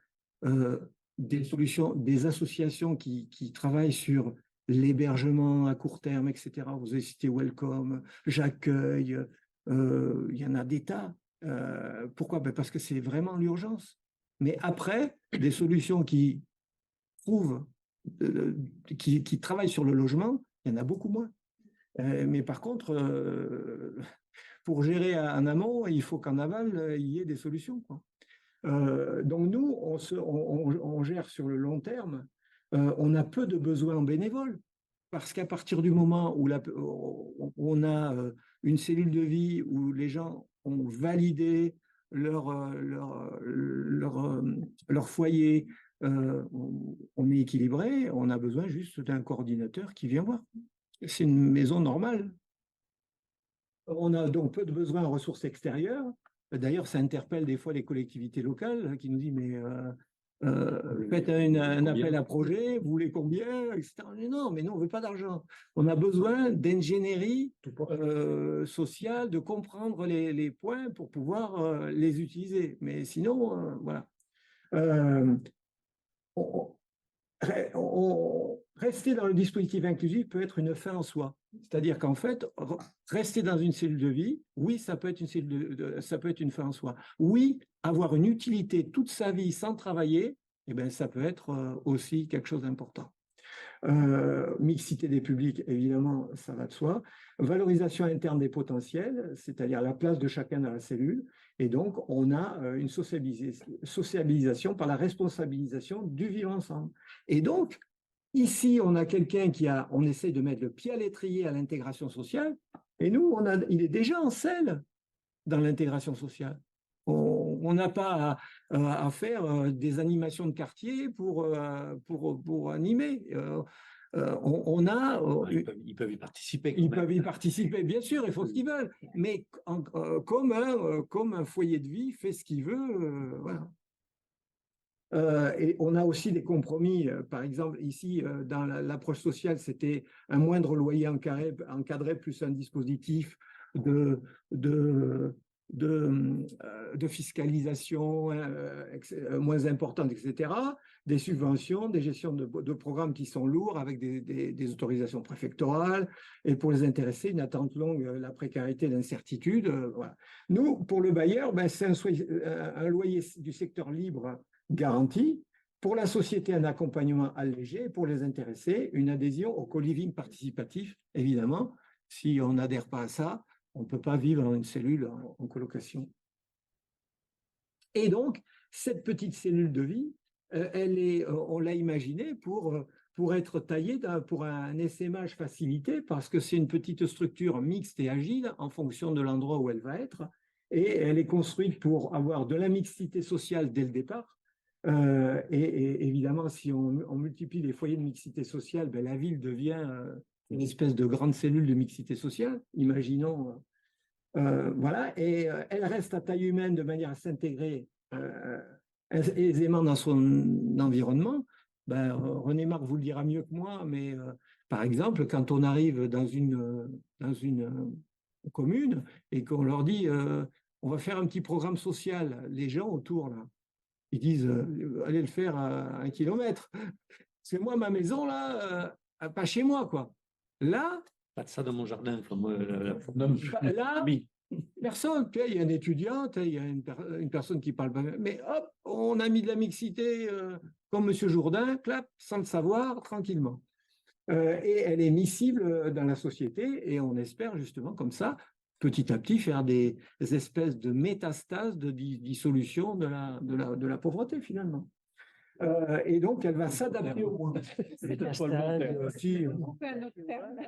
des solutions, des associations qui travaillent sur l'hébergement à court terme, etc. Vous avez cité Welcome, J'accueille, il y en a des tas. Pourquoi? Parce que c'est vraiment l'urgence. Mais après, des solutions qui trouvent qui travaillent sur le logement, il y en a beaucoup moins. Mais par contre, pour gérer en amont, il faut qu'en aval, il y ait des solutions, quoi. Donc nous, on gère sur le long terme. On a peu de besoins en bénévoles, parce qu'à partir du moment où on a une cellule de vie où les gens ont validé leur foyer, on est équilibré, on a besoin juste d'un coordinateur qui vient voir. C'est une maison normale. On a donc peu de besoins en ressources extérieures. D'ailleurs, ça interpelle des fois les collectivités locales qui nous disent mais faites un appel à projet, vous voulez combien, etc. Non, mais non, on ne veut pas d'argent. On a besoin d'ingénierie sociale, de comprendre les points pour pouvoir les utiliser. Mais sinon, voilà. Rester dans le dispositif inclusif peut être une fin en soi. C'est-à-dire qu'en fait, rester dans une cellule de vie, oui, ça peut être ça peut être une fin en soi. Oui, avoir une utilité toute sa vie sans travailler, eh bien, ça peut être aussi quelque chose d'important. Mixité des publics, évidemment, ça va de soi. Valorisation interne des potentiels, c'est-à-dire la place de chacun dans la cellule. Et donc, on a une sociabilisation par la responsabilisation du vivre ensemble. Et donc, ici, on a quelqu'un on essaie de mettre le pied à l'étrier à l'intégration sociale. Et nous, il est déjà en selle dans l'intégration sociale. On n'a pas à faire des animations de quartier pour animer. Ils peuvent y participer. Ils peuvent y participer, bien sûr, ils font ce qu'ils veulent, mais comme un foyer de vie fait ce qu'il veut. Voilà. Et on a aussi des compromis. Par exemple, ici, dans l'approche sociale, c'était un moindre loyer encadré plus un dispositif de fiscalisation moins importante, etc., des subventions, des gestions de programmes qui sont lourds avec des autorisations préfectorales, et pour les intéressés, une attente longue, la précarité, l'incertitude. Voilà. Nous, pour le bailleur, c'est un loyer du secteur libre garanti. Pour la société, un accompagnement allégé. Pour les intéressés, une adhésion au co-living participatif, évidemment. Si on n'adhère pas à ça, on ne peut pas vivre dans une cellule en colocation. Et donc, cette petite cellule de vie, on l'a imaginée pour être taillée pour un essaimage facilité, parce que c'est une petite structure mixte et agile en fonction de l'endroit où elle va être. Et elle est construite pour avoir de la mixité sociale dès le départ. Et évidemment, si on multiplie les foyers de mixité sociale, la ville devient une espèce de grande cellule de mixité sociale, imaginons. Voilà, et elle reste à taille humaine de manière à s'intégrer aisément dans son environnement. René Marc vous le dira mieux que moi, mais par exemple, quand on arrive dans une commune et qu'on leur dit on va faire un petit programme social, les gens autour, là, ils disent allez le faire à 1 kilomètre. C'est moi, ma maison, là, pas chez moi, quoi. Là, pas de ça dans mon jardin. Là, personne. Il y a un étudiant, il y a une personne qui parle pas, mais hop, on a mis de la mixité comme M. Jourdain, clap, sans le savoir, tranquillement. Et elle est miscible dans la société, et on espère justement comme ça, petit à petit, faire des espèces de métastases de dissolution de la pauvreté, finalement. Et donc, elle va s'adapter au monde. C'est un stade, On fait un autre terme.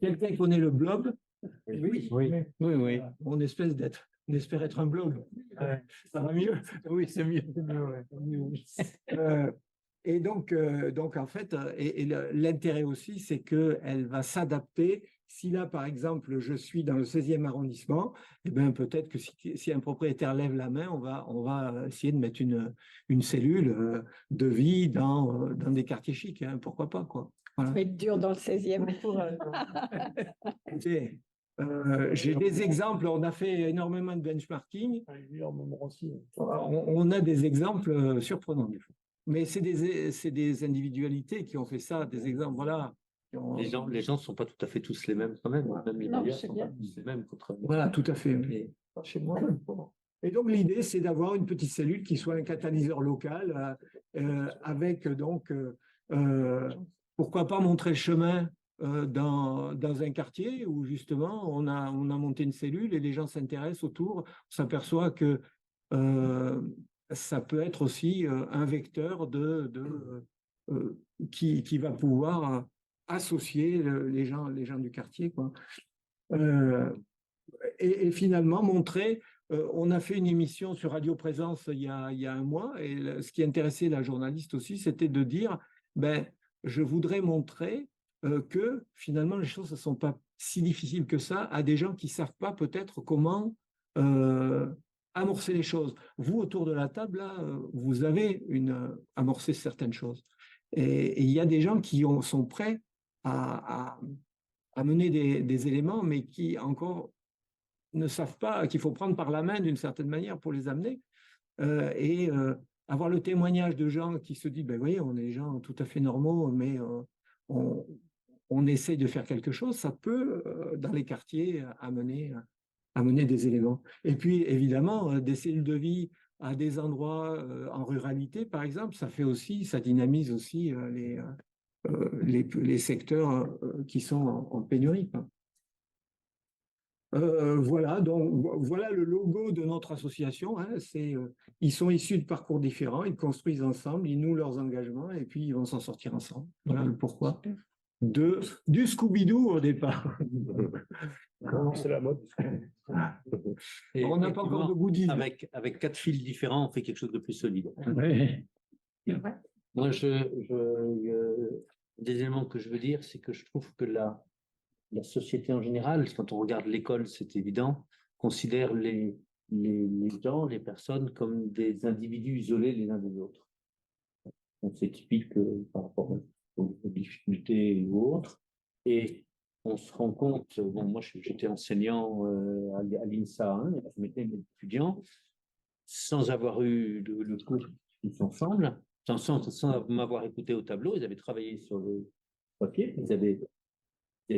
Quelqu'un connaît le blob? Oui. oui. On espère être un blob. Ça va mieux? Oui, c'est mieux. Et donc, en fait, l'intérêt aussi, c'est qu'elle va s'adapter. Si là, par exemple, je suis dans le 16e arrondissement, eh bien, peut-être que si un propriétaire lève la main, on va essayer de mettre une cellule de vie dans des quartiers chics. Hein, pourquoi pas, quoi. Voilà. Ça va être dur dans le 16e. Écoutez, j'ai des exemples, on a fait énormément de benchmarking. On a des exemples surprenants, des fois. Mais c'est des individualités qui ont fait ça, des exemples, voilà. Les gens ne sont pas tout à fait tous les mêmes quand même. Même les Non, bailleurs c'est sont bien. pas tous les mêmes. Voilà, tout à fait. Chez moi. Et donc, l'idée, c'est d'avoir une petite cellule qui soit un catalyseur local avec donc, pourquoi pas montrer le chemin dans un quartier où justement on a monté une cellule et les gens s'intéressent autour. On s'aperçoit que ça peut être aussi un vecteur qui va pouvoir associer les gens du quartier, quoi. Et finalement montrer, on a fait une émission sur Radio Présence il y a un mois, et ce qui intéressait la journaliste aussi, c'était de dire, ben, je voudrais montrer que finalement les choses ne sont pas si difficiles que ça à des gens qui ne savent pas peut-être comment amorcer les choses. Vous, autour de la table, là, vous avez amorcé certaines choses. Et il y a des gens qui sont prêts à mener des éléments, mais qui encore ne savent pas, qu'il faut prendre par la main d'une certaine manière pour les amener. Avoir le témoignage de gens qui se disent, ben voyez, on est des gens tout à fait normaux, mais on essaye de faire quelque chose, ça peut, dans les quartiers, amener des éléments. Et puis, évidemment, des cellules de vie à des endroits en ruralité, par exemple, ça dynamise aussi les secteurs qui sont en pénurie, quoi. Voilà, donc voilà le logo de notre association. Hein, ils sont issus de parcours différents, ils construisent ensemble, ils nouent leurs engagements et puis ils vont s'en sortir ensemble. Voilà le pourquoi. Du Scooby-Doo au départ. C'est la mode. On n'a pas encore de goodies. Avec 4 fils différents, on fait quelque chose de plus solide. Ouais. Moi, des éléments que je veux dire, c'est que je trouve que la société en général, quand on regarde l'école, c'est évident, considère les gens, les personnes comme des individus isolés les uns des autres. Donc c'est typique par rapport aux difficultés ou autres. Et on se rend compte, bon, moi j'étais enseignant à l'INSA, hein, je mettais mes étudiants, sans avoir eu le cours tous ensemble, sans m'avoir écouté au tableau, ils avaient travaillé sur le papier, ils n'avaient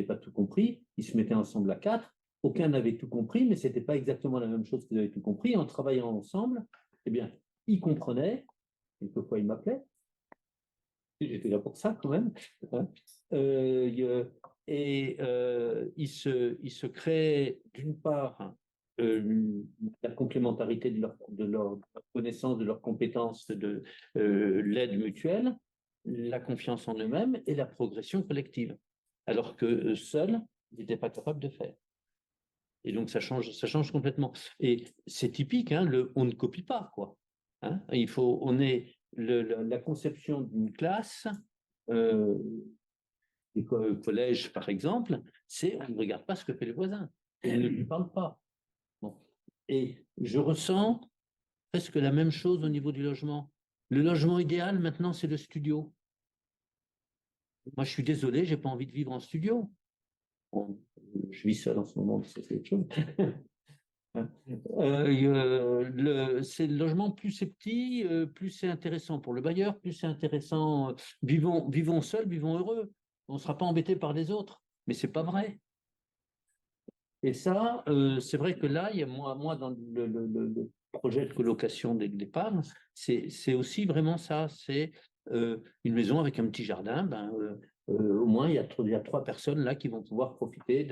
pas tout compris, ils se mettaient ensemble à 4, aucun n'avait tout compris, mais ce n'était pas exactement la même chose qu'ils avaient tout compris. En travaillant ensemble, eh bien, ils comprenaient, quelquefois ils m'appelaient, j'étais là pour ça quand même, hein. Ils se créent d'une part la complémentarité de leur connaissance, de leurs compétences, de l'aide mutuelle, la confiance en eux-mêmes et la progression collective. Alors que seuls, ils n'étaient pas capables de faire. Et donc, ça change complètement. Et c'est typique, hein, on ne copie pas, quoi. Hein, la conception d'une classe, des collèges, par exemple, c'est on ne regarde pas ce que fait le voisin. On ne lui parle pas. Bon. Et je ressens presque la même chose au niveau du logement. Le logement idéal, maintenant, c'est le studio. Moi, je suis désolé, je n'ai pas envie de vivre en studio. Bon, je vis seul en ce moment, c'est autre chose. C'est le logement, plus c'est petit, plus c'est intéressant pour le bailleur, plus c'est intéressant. Vivons seuls, vivons heureux. On ne sera pas embêté par les autres. Mais ce n'est pas vrai. Et ça, c'est vrai que là, il y a moi dans le projet de colocation d'EHPAD, c'est aussi vraiment ça. C'est une maison avec un petit jardin. Au moins, il y a 3 personnes là qui vont pouvoir profiter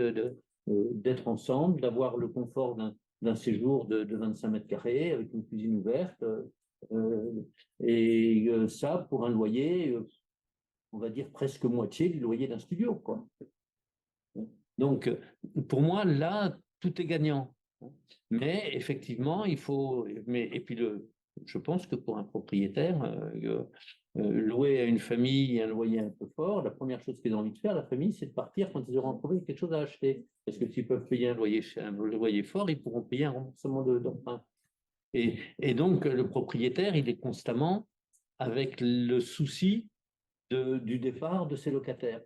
d'être ensemble, d'avoir le confort d'un séjour de 25 mètres carrés avec une cuisine ouverte. Ça, pour un loyer, on va dire presque moitié du loyer d'un studio, quoi. Donc, pour moi, là, tout est gagnant. Mais effectivement, il faut. Et puis, je pense que pour un propriétaire, louer à une famille un loyer un peu fort, la première chose qu'ils ont envie de faire, la famille, c'est de partir quand ils auront trouvé quelque chose à acheter. Parce que s'ils peuvent payer un loyer fort, ils pourront payer un remboursement d'emprunt. Et donc, le propriétaire, il est constamment avec le souci du départ de ses locataires.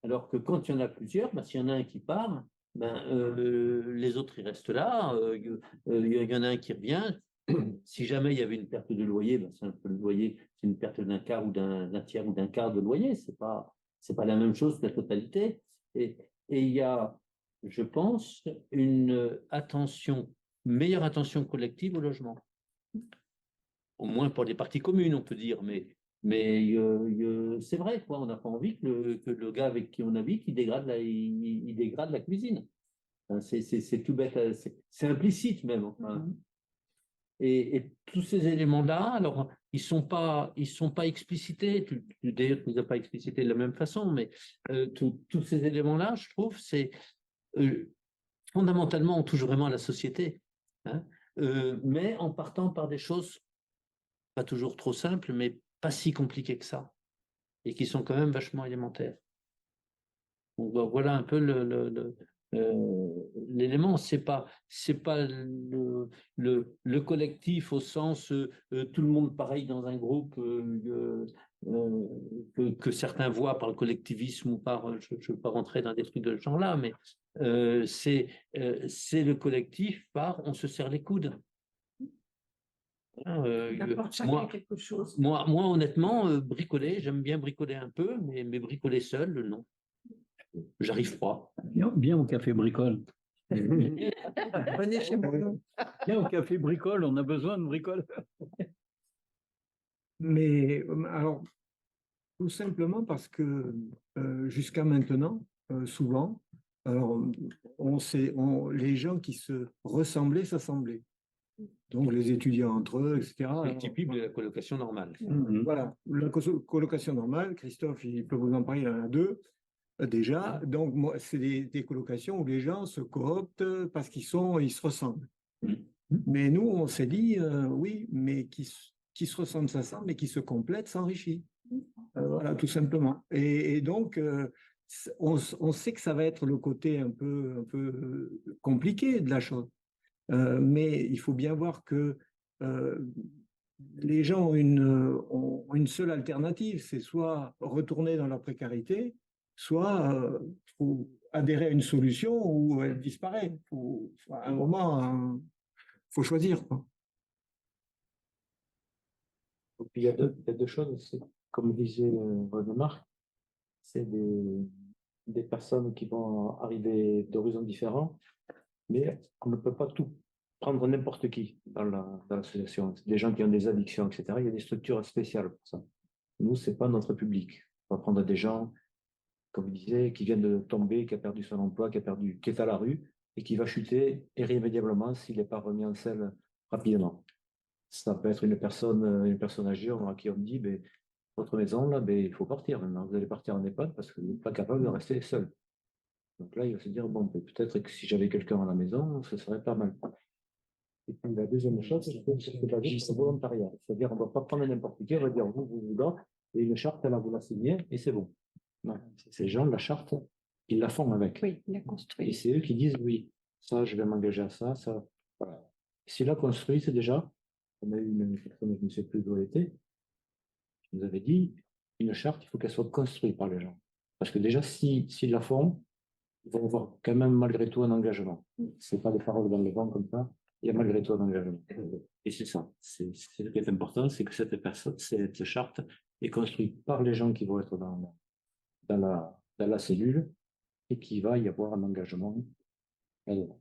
Alors que quand il y en a plusieurs, ben, s'il y en a un qui part, ben, les autres ils restent là. Il y en a un qui revient. Si jamais il y avait une perte de loyer, ben, c'est un peu le loyer, c'est une perte d'un quart ou d'un tiers ou d'un quart de loyer. C'est pas la même chose que la totalité. Et il y a, je pense, une meilleure attention collective au logement. Au moins pour les parties communes, on peut dire, mais c'est vrai, quoi. On n'a pas envie que le gars avec qui on habite, il dégrade la cuisine. Enfin, c'est tout bête, c'est implicite même. Enfin. Et tous ces éléments-là, alors, ils sont pas explicités. D'ailleurs, tu ne les as pas explicités de la même façon, mais tous ces éléments-là, je trouve, c'est fondamentalement, on touche vraiment à la société. Hein, mais en partant par des choses pas toujours trop simples, mais pas si compliquées que ça, et qui sont quand même vachement élémentaires. Donc, voilà un peu l'élément. C'est pas le collectif au sens tout le monde pareil dans un groupe que certains voient par le collectivisme ou par, je ne veux pas rentrer dans des trucs de ce genre-là, mais c'est le collectif par on se serre les coudes. Quelque chose. Moi, honnêtement, bricoler, j'aime bien bricoler un peu, mais bricoler seul, non. J'arrive pas. Bien au café bricole. Venez chez moi. Bien au café bricole, on a besoin de bricole. Mais alors, tout simplement parce que jusqu'à maintenant, souvent, alors, les gens qui se ressemblaient s'assemblaient. Donc les étudiants entre eux, etc. C'est typique de la colocation normale. Voilà, la colocation normale, Christophe, il peut vous en parler, il y en a deux déjà. Donc, moi, c'est des colocations où les gens se cooptent parce ils se ressemblent. Mais nous, on s'est dit, oui, mais qui se ressemblent s'assemblent, mais qui se complètent s'enrichissent. Voilà, tout simplement. Et donc, on sait que ça va être le côté un peu compliqué de la chose. Mais il faut bien voir que les gens ont une seule alternative, c'est soit retourner dans la précarité, soit faut adhérer à une solution ou elle disparaît. À un moment, faut choisir, quoi. Et puis, il y a deux choses, comme disait René-Marc, c'est des personnes qui vont arriver d'horizons différents, mais on ne peut pas tout prendre n'importe qui dans l'association. Des gens qui ont des addictions, etc. Il y a des structures spéciales pour ça. Nous, ce n'est pas notre public. On va prendre des gens, comme vous disiez, qui viennent de tomber, qui a perdu son emploi, qui est à la rue et qui va chuter irrémédiablement s'il n'est pas remis en selle rapidement. Ça peut être une personne âgée à qui on dit, ben, votre maison, là, ben, il faut partir maintenant. Vous allez partir en EHPAD parce que vous n'êtes pas capable de rester seul. Donc là, il va se dire, bon, ben, peut-être que si j'avais quelqu'un à la maison, ce serait pas mal. Et puis la deuxième chose, c'est le volontariat. C'est-à-dire, on ne va pas prendre n'importe qui, on va dire, vous là, et une charte, elle vous la signer, et c'est bon. Non, ces gens, la charte, ils la font avec. Oui, il a construit. Et c'est eux qui disent, oui, ça, je vais m'engager à ça, ça. Voilà. S'il a construit, c'est déjà, on a eu une personne, je ne sais plus d'où elle était, qui nous avait dit, une charte, il faut qu'elle soit construite par les gens. Parce que déjà, s'ils la font, ils vont avoir quand même malgré tout un engagement. Ce n'est pas des paroles dans le vent comme ça, il y a malgré tout un engagement. Et c'est ça, c'est ce qui est important, c'est que cette charte est construite par les gens qui vont être dans la cellule et qu'il va y avoir un engagement là-dedans.